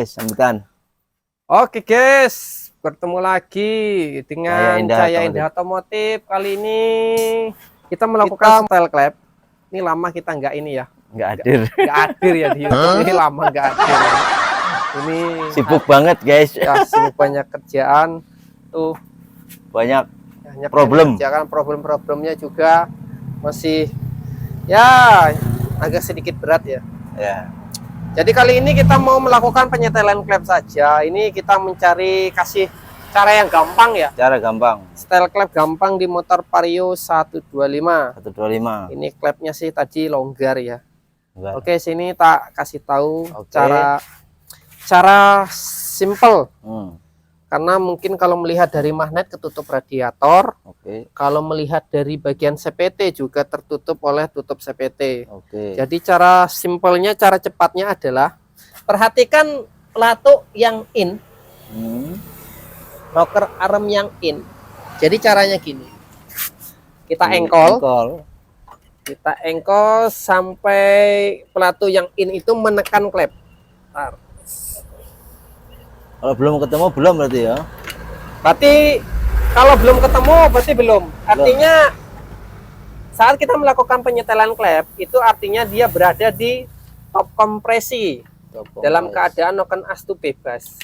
Sambutan. Oke guys, bertemu lagi dengan saya Indah Otomotif. Kali ini kita melakukan style clap. Ini lama kita nggak ini ya, nggak hadir ya di YouTube. Ini lama nggak hadir. Ini sibuk banget guys. Ya, sibuk banyak kerjaan tuh, banyak problem. Problemnya juga masih ya agak sedikit berat ya. Ya. Jadi kali ini kita mau melakukan penyetelan klep saja. Ini kita mencari kasih cara yang gampang ya. Cara gampang. Style klep gampang di motor Vario 125. 125. Ini klepnya sih tadi longgar ya. Enggak. Oke, sini tak kasih tahu cara simple. Karena mungkin kalau melihat dari magnet ketutup radiator. Oke. Kalau melihat dari bagian CPT juga tertutup oleh tutup CPT. Oke. Jadi cara simpelnya, cara cepatnya adalah perhatikan pelatuk yang in, rocker arm yang in. Jadi caranya gini, kita engkol sampai pelatuk yang in itu menekan klep. Kalau belum ketemu belum berarti ya? Berarti kalau belum ketemu berarti belum. Artinya saat kita melakukan penyetelan klep itu artinya dia berada di top kompresi. Dalam keadaan noken as itu bebas.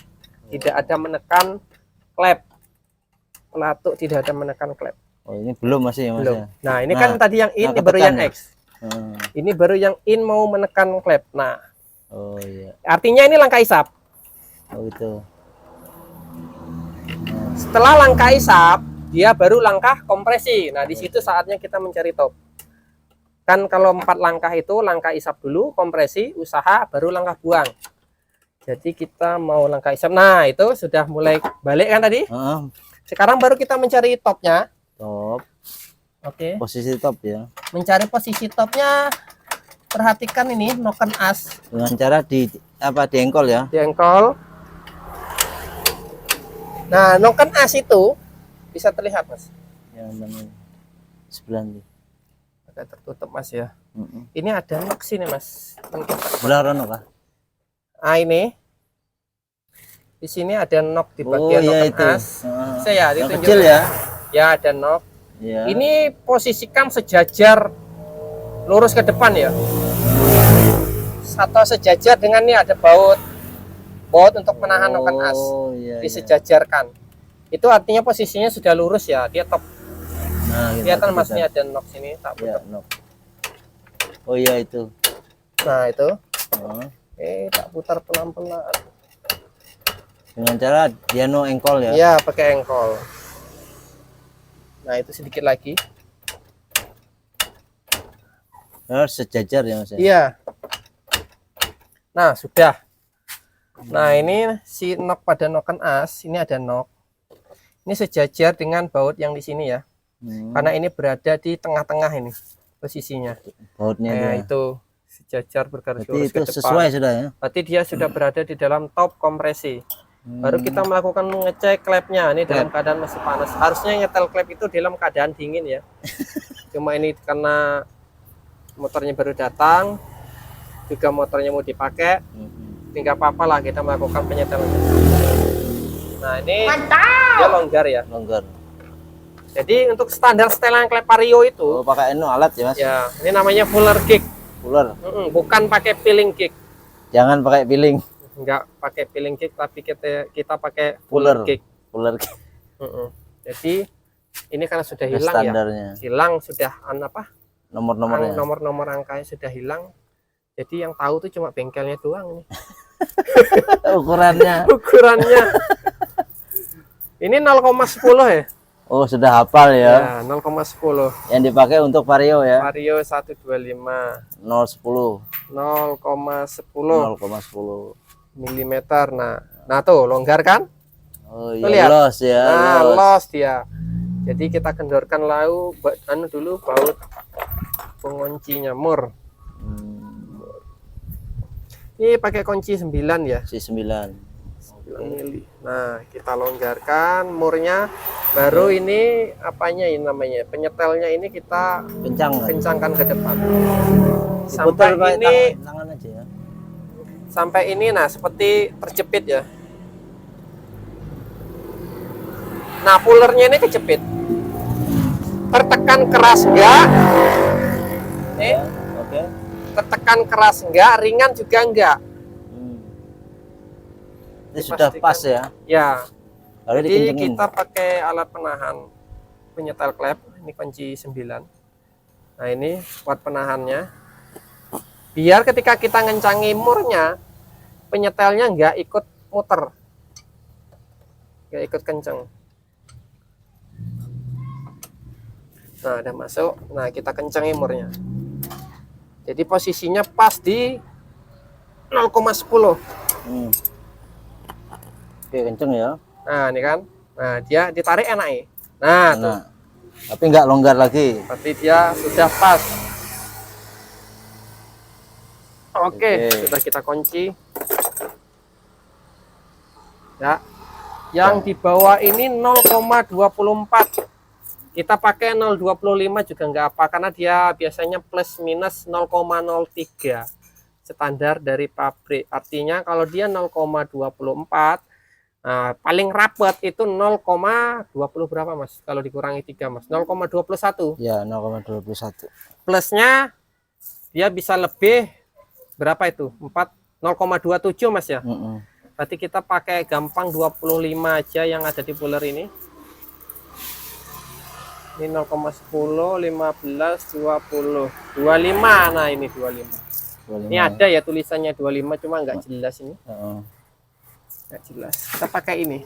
Tidak ada menekan klep. Pelatuk tidak ada menekan klep. Oh, ini belum masih ya Mas? Belum. Nah, ini kan tadi yang in, ini baru yang X. Ini baru yang in mau menekan klep. Nah. Oh iya. Artinya ini langkah isap. Oh gitu. Setelah langkah isap, dia baru langkah kompresi. Nah, di situ saatnya kita mencari top. Kan kalau 4 langkah itu langkah isap dulu, kompresi, usaha, baru langkah buang. Jadi kita mau langkah isap. Nah, itu sudah mulai balik kan tadi? Sekarang baru kita mencari topnya. Top. Oke. Posisi top ya. Mencari posisi topnya. Perhatikan ini noken as. Dengan cara diengkol ya? Diengkol. Nah, noken as itu bisa terlihat Mas. Yang sebelah ini. Agak tertutup Mas ya. Ini ada nok sini Mas. Sebelah rono kah? Ah, ini. Di sini ada nok di bagian noken itu. as. Saya yang kecil ya? Ya, ada nok. Ya. Ini posisikan sejajar lurus ke depan ya. Atau sejajar dengan ini ada baut untuk menahan noken as. Disejajarkan. Itu artinya posisinya sudah lurus ya, dia top. Nah, kelihatan Mas, ini ada nok sini, tak putar. Ya, nok. Oh iya itu. Nah, itu. Tak putar pelan-pelan. Dengan cara dia engkol ya? Iya, pakai engkol. Nah, itu sedikit lagi. Sejajar ya Mas? Iya. Nah, sudah. Nah, ini si nok pada noken as, ini ada nok. Ini sejajar dengan baut yang di sini ya. Karena ini berada di tengah-tengah ini posisinya. Bautnya itu sejajar bergaris lurus itu ke depan. Sesuai sudah ya. Berarti dia sudah berada di dalam top kompresi. Baru kita melakukan ngecek klepnya. Ini dalam keadaan masih panas. Harusnya nyetel klep itu dalam keadaan dingin ya. Cuma ini karena motornya baru datang, juga motornya mau dipakai. Nggak apa-apa lah kita melakukan penyetelan. Nah, ini dia longgar ya. Longgar. Jadi untuk standar setelan klep Vario itu pakai alat ya Mas? Ya, ini namanya fuller kick. Fuller. Bukan pakai peeling kick. Jangan pakai peeling. Enggak pakai peeling kick, tapi kita pakai fuller kick. Fuller kick. Jadi ini karena sudah hilang standarnya. Ya. Hilang sudah Nomor-nomornya. Nomor angkanya sudah hilang. Jadi yang tahu tuh cuma bengkelnya doang nih. Ukurannya. Ini 0,10 ya. Oh, sudah hafal ya. 0,10. Yang dipakai untuk Vario ya. Vario 125. 0,10. 0,10 mm. Nah tuh longgar kan? Oh iya, los ya. Nah, los dia. Jadi kita kendorkan dulu baut pengunci nyamur. Ini pakai kunci 9 ya. Si 9 mili. Nah, kita longgarkan murnya. Baru ini apanya ini namanya? Penyetelnya ini kita kencangkan ke depan. Sampai ini tangan aja ya. sampai ini, nah seperti terjepit ya. Nah, pullernya ini kejepit. Tertekan keras enggak? Nih, Oke. tertekan keras enggak, ringan juga enggak. Ini sudah Dipastikan. pas ya. Ya. Lalu Jadi dikencengin. kita pakai alat penahan penyetel klep, ini kunci 9. Nah, ini buat penahannya. Biar ketika kita ngencangi murnya, penyetelnya enggak ikut muter. Enggak ikut kenceng. Nah, udah masuk. Nah, kita kencengi murnya. Jadi posisinya pas di 0,10. Oke, kenceng ya. Nah, ini kan. Nah, dia ditarik enak ya. Nah, tuh. Nah, tapi nggak longgar lagi. Berarti dia sudah pas. Oke, sudah kita kunci. Ya. Yang di bawah ini 0,24. Kita pakai 0,25 juga nggak apa, karena dia biasanya plus minus 0,03 standar dari pabrik. Artinya kalau dia 0,24, nah, paling rapat itu 0,20 berapa Mas? Kalau dikurangi 3 Mas, 0,21. Ya, 0,21. Plusnya dia bisa lebih berapa itu? 0,27 Mas ya. Berarti kita pakai gampang 25 aja yang ada di puller ini. Ini 0,10, 15, 20, 25. Nah, ini 25. 25. Ini ada ya tulisannya 25, cuma nggak jelas ini. Nggak jelas. Kita pakai ini.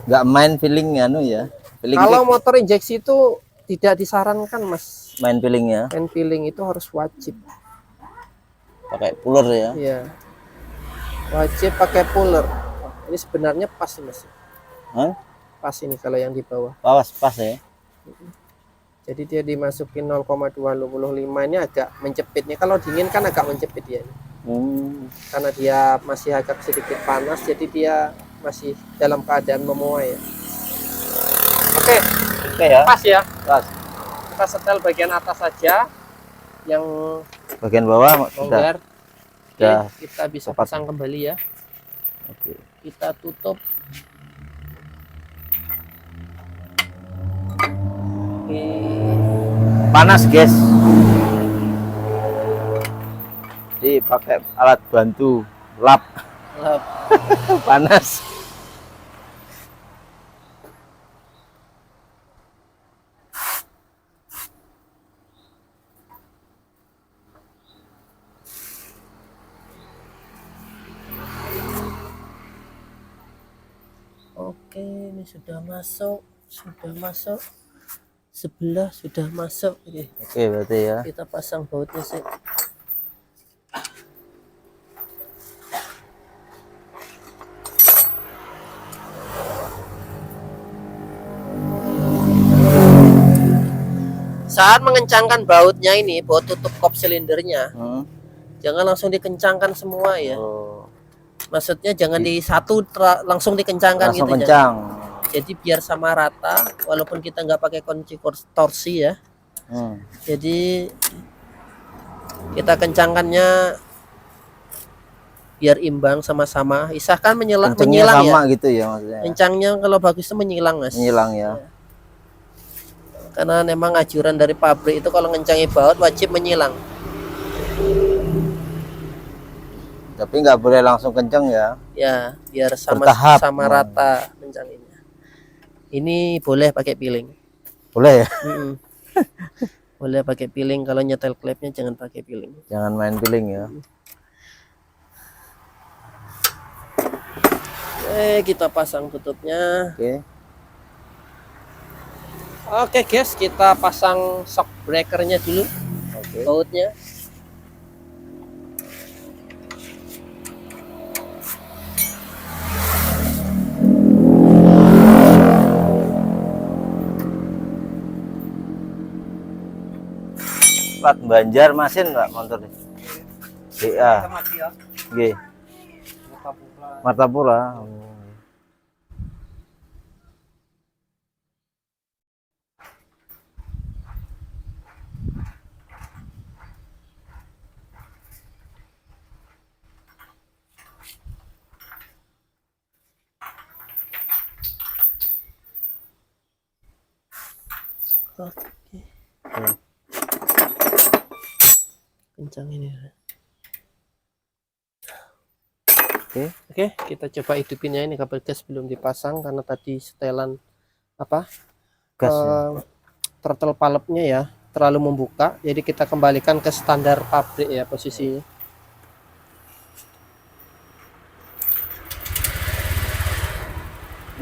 Nggak main feeling anu ya. Feeling Kalau motor injeksi itu tidak disarankan Mas. main feeling ya. Main feeling itu harus wajib. Pakai puller ya. Iya. Wajib pakai puller. Ini sebenarnya pas sih Mas. Hah? Pas ini kalau yang di bawah. Pas ya. Jadi dia dimasukin 0,255, ini agak menjepitnya. Kalau dingin kan agak menjepit dia. Karena dia masih agak sedikit panas, jadi dia masih dalam keadaan memuai ya. Oke, ya. pas ya. Pas. Kita setel bagian atas saja, yang Bagian bawah longgar. sudah Oke, kita bisa tepat. pasang kembali ya. Oke. Kita tutup. Oke. Panas guys. Jadi pakai alat bantu lap. Panas. Oke, ini sudah masuk. Sebelah sudah masuk. Oke, berarti ya. Kita pasang bautnya sih. Saat mengencangkan bautnya ini, baut tutup kop silindernya, jangan langsung dikencangkan semua ya. Maksudnya jangan di satu langsung dikencangkan langsung gitu. kencang. Jadi biar sama rata, walaupun kita nggak pakai kunci torsi ya. Jadi kita kencangkannya biar imbang sama-sama. Isahkan menyilang sama ya. Gitu ya maksudnya. Kencangnya kalau bagus itu menyilang Mas. Menyilang ya. Karena memang anjuran dari pabrik itu kalau ngencangi baut wajib menyilang. Tapi nggak boleh langsung kenceng ya. Ya, biar Bertahap. sama rata mencanginya. Ini boleh pakai piling. Boleh ya? Boleh pakai piling, kalau nyetel klepnya jangan pakai piling. Jangan main piling ya. Kita pasang tutupnya. Oke. Oke guys, kita pasang shock breakernya dulu. Oke. Bautnya. Plat Banjarmasin Pak motor ini. BA. G. Martapura. Kencang ini. Oke. Kita coba hidupin ya, ini kabel gas belum dipasang karena tadi setelan apa? Gas ya. Throttle valve-nya ya terlalu membuka, jadi kita kembalikan ke standar pabrik ya posisinya.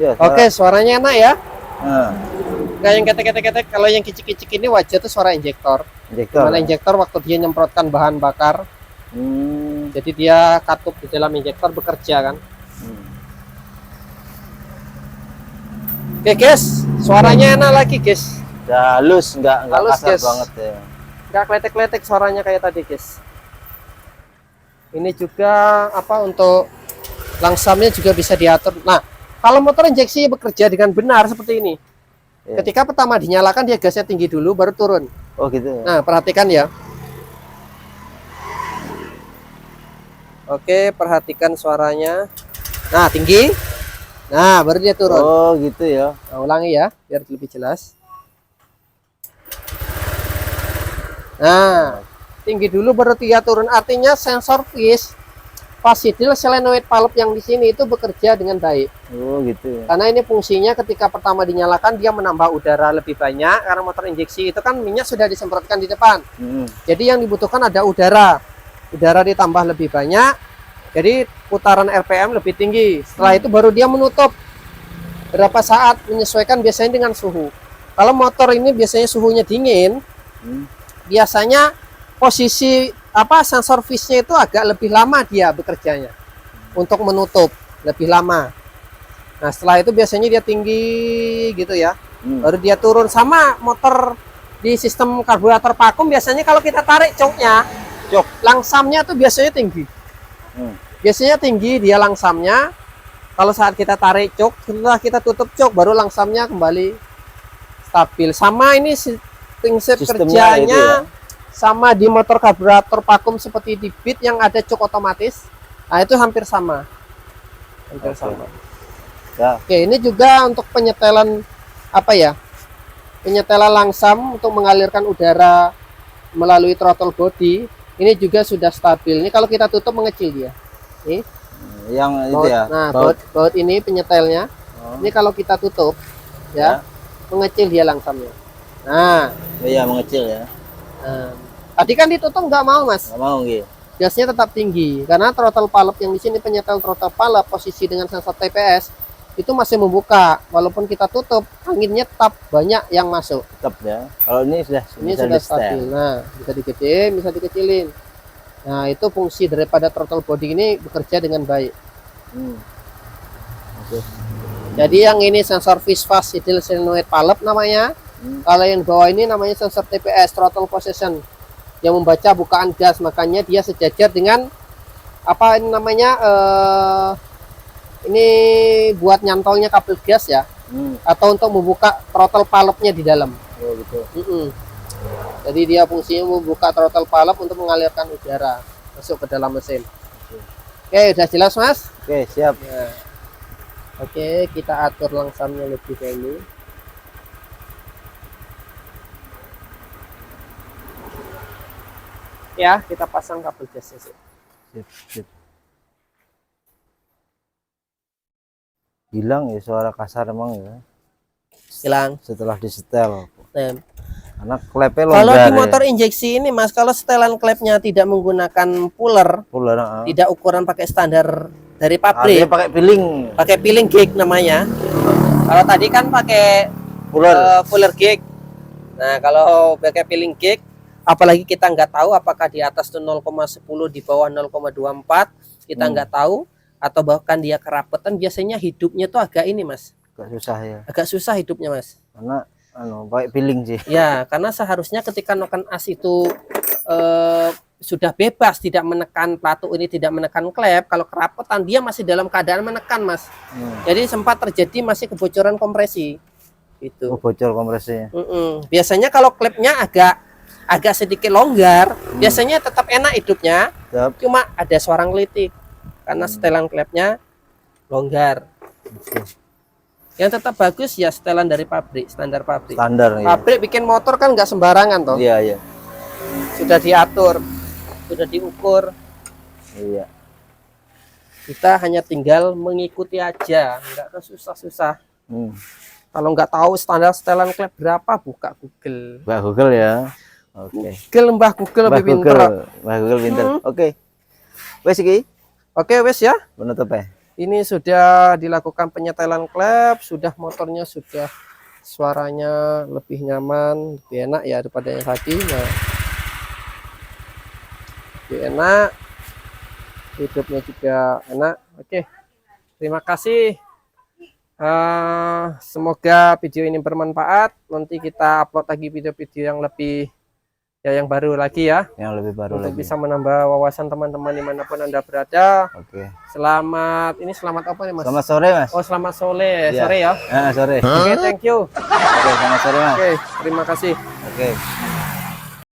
Ya, Oke, suaranya enak ya. Nah, Nah, yang ketek-ketek, kalau yang kicik-kicik ini wajar tuh suara injektor. injektor. Dimana injektor waktu dia nyemprotkan bahan bakar, jadi dia katup di dalam injektor bekerja kan. Oke guys, suaranya enak lagi guys. Udah halus, nggak Halus, kasar guys. banget ya. Nggak kletek-kletek suaranya kayak tadi guys. Ini juga apa, untuk langsamnya juga bisa diatur. Nah, kalau motor injeksi bekerja dengan benar seperti ini, Ya. ketika pertama dinyalakan dia gasnya tinggi dulu baru turun. Oh gitu ya. Nah, perhatikan ya. Oke, perhatikan suaranya. Nah, tinggi. Nah, baru dia turun. Oh gitu ya. Nah, ulangi ya, biar lebih jelas. Nah, tinggi dulu baru dia turun. Artinya sensor fasidil solenoid valve yang di sini itu bekerja dengan baik. Oh gitu ya. Karena ini fungsinya ketika pertama dinyalakan dia menambah udara lebih banyak, karena motor injeksi itu kan minyak sudah disemprotkan di depan. Jadi yang dibutuhkan ada udara. Udara ditambah lebih banyak, jadi putaran RPM lebih tinggi. Setelah itu baru dia menutup. Berapa saat menyesuaikan biasanya dengan suhu. Kalau motor ini biasanya suhunya dingin, biasanya posisi sensor fish-nya itu agak lebih lama dia bekerjanya untuk menutup, lebih lama. Nah, setelah itu biasanya dia tinggi gitu ya. Baru dia turun. Sama motor di sistem karburator vakum, biasanya kalau kita tarik coknya, langsamnya tuh biasanya tinggi. Biasanya tinggi dia langsamnya. Kalau saat kita tarik cok, setelah kita tutup cok, baru langsamnya kembali stabil. Sama ini prinsip kerjanya sama di motor karburator vakum seperti di Beat yang ada cok otomatis. Nah, itu hampir sama. Hampir sama. Ya. Oke, ini juga untuk penyetelan penyetelan langsam untuk mengalirkan udara melalui throttle body. Ini juga sudah stabil. Ini kalau kita tutup mengecil dia. Nih. Yang itu Baut, ya. nah, baut ini penyetelnya. Ini kalau kita tutup ya, mengecil dia langsamnya. Nah, iya mengecil ya. nah, tadi kan ditutup nggak mau mas. Nggak mau gitu. Gasnya tetap tinggi karena throttle valve yang di sini, penyetel throttle valve posisi dengan sensor TPS itu masih membuka. Walaupun kita tutup, anginnya tetap banyak yang masuk. Tetap ya. Kalau ini sudah Stabil. Nah, bisa digedein, bisa dikecilin. Nah, itu fungsi daripada throttle body ini bekerja dengan baik. Jadi yang ini sensor fish fasidil solenoid valve namanya. Kalau yang bawah ini namanya sensor TPS, throttle position, yang membaca bukaan gas. Makanya dia sejajar dengan apa ini namanya, ini buat nyantolnya kabel gas ya, atau untuk membuka throttle valve-nya di dalam. Oh gitu. Jadi dia fungsinya membuka throttle valve untuk mengalirkan udara masuk ke dalam mesin. Oke, udah jelas mas? Oke, siap. Ya. Oke, kita atur langsamnya lebih dahulu. Ya, kita pasang kabel gasnya sih. Sip. Hilang ya suara kasar emang ya. Hilang. Setelah disetel. Nah, Karena klepnya longgar. kalau di motor injeksi ini mas, kalau setelan klepnya tidak menggunakan puller, tidak ukuran pakai standar dari pabrik, pakai piling. pakai peeling gauge namanya. Kalau tadi kan pakai puller gauge. Nah, kalau pakai peeling gauge, apalagi kita nggak tahu apakah di atas itu 0,10, di bawah 0,24, kita nggak tahu, atau bahkan dia kerapetan, biasanya hidupnya tuh agak ini mas, agak susah ya. Agak susah hidupnya mas. Karena pakai piling sih. Ya, karena seharusnya ketika noken as itu sudah bebas, tidak menekan platu ini, tidak menekan klep. Kalau kerapetan dia masih dalam keadaan menekan mas. Jadi sempat terjadi masih kebocoran kompresi. Itu. Bocor kompresinya. Biasanya kalau klepnya agak sedikit longgar, biasanya tetap enak hidupnya. Cuma ada suara ngelitik karena setelan klepnya longgar. Yang tetap bagus ya setelan dari pabrik, standar pabrik. Standar ya. Pabrik bikin motor kan nggak sembarangan toh. Iya, iya. Sudah diatur, sudah diukur. Iya. Kita hanya tinggal mengikuti aja, nggak susah-susah. Kalau nggak tahu standar setelan klep berapa, buka Google. Mbak Google ya. Oke. Mbah Google Mbak lebih pinter. Mbak Google pinter. Oke. Wes iki Oke wes ya. penutupnya. Ini sudah dilakukan penyetelan klep, sudah motornya sudah suaranya lebih nyaman, lebih enak ya daripada yang tadi. Nah, lebih enak, hidupnya juga enak. Oke, terima kasih. Semoga video ini bermanfaat. Nanti kita upload lagi video-video yang lebih yang baru lagi ya, Yang lebih baru untuk lagi. bisa menambah wawasan teman-teman dimanapun Anda berada. Oke. Selamat apa nih Mas? Selamat sore, Mas. Oh, selamat sore, Iya. sore ya. Sore. Oke, thank you. Oke, selamat sore, Mas. Oke, terima kasih. Oke.